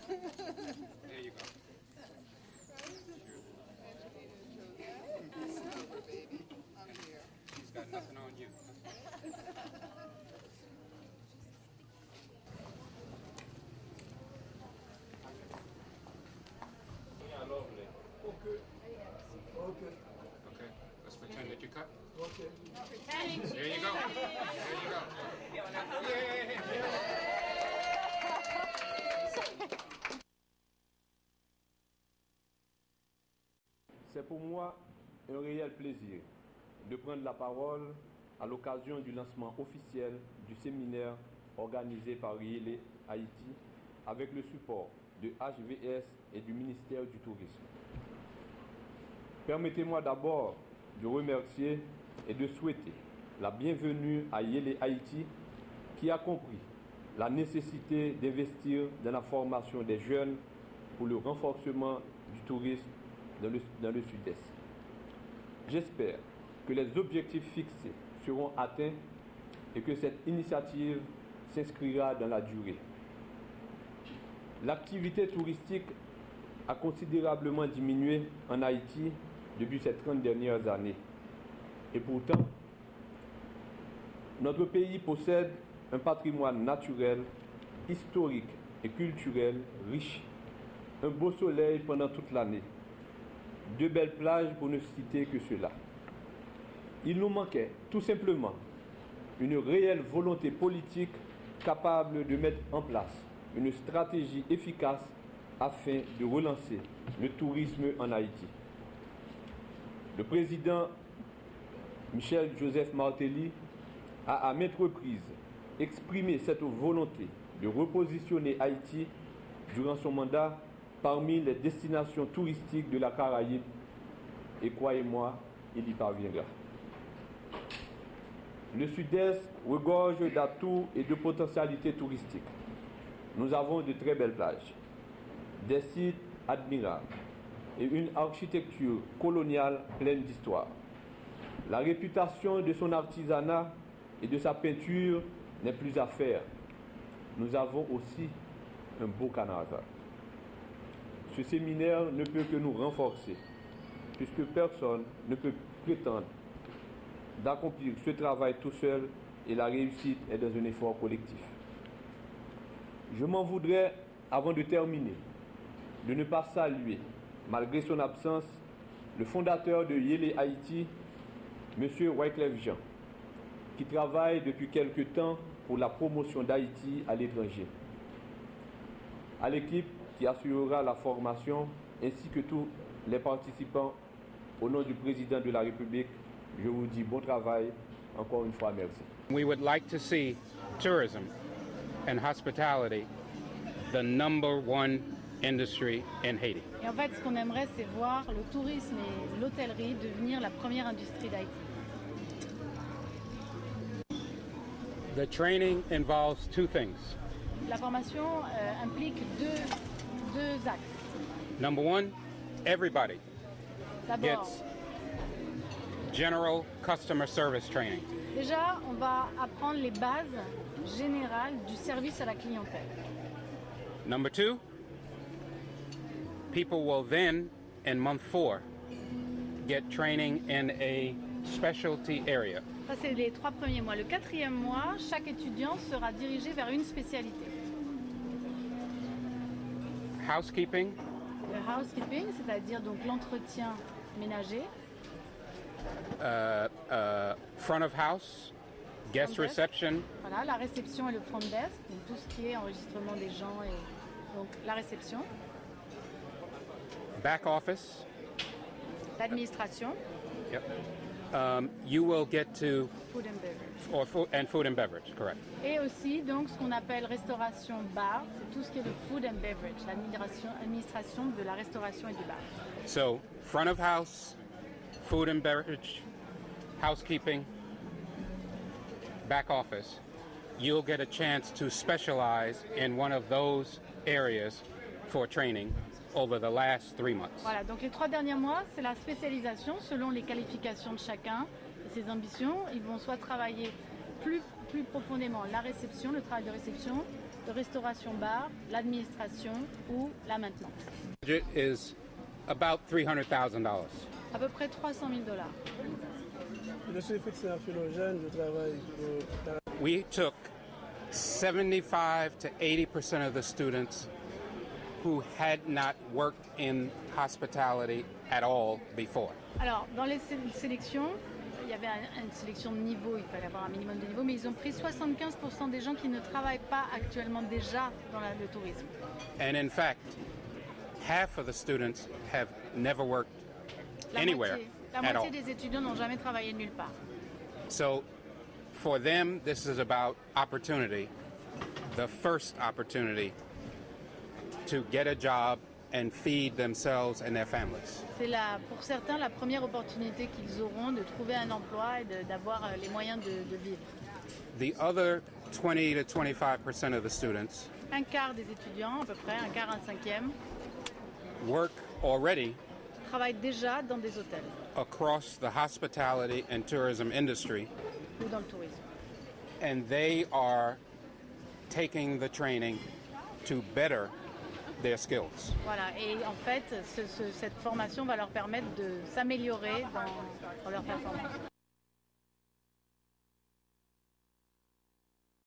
There you go. Baby, I'm here. She's got nothing on you. Yeah, lovely. Okay. Okay. Let's pretend that you cut. Okay. There you go. There you go. Yeah. C'est pour moi un réel plaisir de prendre la parole à l'occasion du lancement officiel du séminaire organisé par Yélé Haïti avec le support de HVS et du ministère du Tourisme. Permettez-moi d'abord de remercier et de souhaiter la bienvenue à Yélé Haïti qui a compris la nécessité d'investir dans la formation des jeunes pour le renforcement du tourisme dans le sud-est. J'espère que les objectifs fixés seront atteints et que cette initiative s'inscrira dans la durée. L'activité touristique a considérablement diminué en Haïti depuis ces 30 dernières années. Et pourtant, notre pays possède un patrimoine naturel, historique et culturel riche, un beau soleil pendant toute l'année, de belles plages pour ne citer que cela. Il nous manquait tout simplement une réelle volonté politique capable de mettre en place une stratégie efficace afin de relancer le tourisme en Haïti. Le président Michel Joseph Martelly a à maintes reprises exprimé cette volonté de repositionner Haïti durant son mandat parmi les destinations touristiques de la Caraïbe, et croyez-moi, il y parviendra. Le sud-est regorge d'atouts et de potentialités touristiques. Nous avons de très belles plages, des sites admirables et une architecture coloniale pleine d'histoire. La réputation de son artisanat et de sa peinture n'est plus à faire. Nous avons aussi un beau carnaval. Ce séminaire ne peut que nous renforcer, puisque personne ne peut prétendre d'accomplir ce travail tout seul et la réussite est dans un effort collectif. Je m'en voudrais, avant de terminer, de ne pas saluer, malgré son absence, le fondateur de Yélé Haïti, M. Wyclef Jean, qui travaille depuis quelque temps pour la promotion d'Haïti à l'étranger. À l'équipe qui assurera la formation, ainsi que tous les participants, au nom du président de la République, je vous dis bon travail. Encore une fois, merci. We would like to see tourism and hospitality the #1 industry in Haiti. Et en fait, ce qu'on aimerait, c'est voir le tourisme et l'hôtellerie devenir la première industrie d'Haïti. The training involves two things. La formation implique deux axes. #1, everybody D'abord, gets general customer service training. déjà, on va apprendre les bases générales du service à la clientèle. #2, people will then, in month 4, get training in a specialty area. Ça, c'est les 3 premiers mois. Le 4e mois, chaque étudiant sera dirigé vers une spécialité. Housekeeping, Le housekeeping, c'est-à-dire donc l'entretien ménager. front of house, guest Front desk. reception, Voilà, la réception et le front desk, donc tout ce qui est enregistrement des gens et donc la réception. back office. L'administration, Yep. You will get to food and beverage. and food and beverage, correct. Et aussi donc ce qu'on appelle restauration bar, c'est tout ce qui est le food and beverage, l'administration de la restauration et du bar. So front of house, food and beverage, housekeeping, back office. You'll get a chance to specialize in one of those areas for training over the last 3 months. Voilà, donc les 3 derniers mois, c'est la spécialisation selon les qualifications de chacun et ses ambitions. Ils vont soit travailler plus profondément la réception, le travail de réception, de restauration bar, l'administration ou la maintenance. Budget is about $300,000. À peu près $300,000. Je suis fixé en philogène, je travaille pour... We took 75 to 80% of the students who had not worked in hospitality at all before. Alors, dans les sélections, il y avait une sélection de niveau, il fallait avoir un minimum de niveau, mais ils ont pris 75% des gens qui ne travaillent pas actuellement déjà dans le tourisme. And in fact, half of the students have never worked anywhere La at all. moitié des étudiants n'ont jamais travaillé nulle part. So for them, this is about opportunity, the first opportunity to get a job and feed themselves and their families. C'est pour certains la première opportunité qu'ils auront de trouver un emploi et d'avoir les moyens de vivre. The other 20 to 25% of the students Un quart des étudiants, à peu près, un quart, un cinquième, work already travaillent déjà dans des hôtels across the hospitality and tourism industry, ou dans le tourisme. and they are taking the training to better their skills. Voilà, et en fait, cette formation va leur permettre de s'améliorer dans leur performance.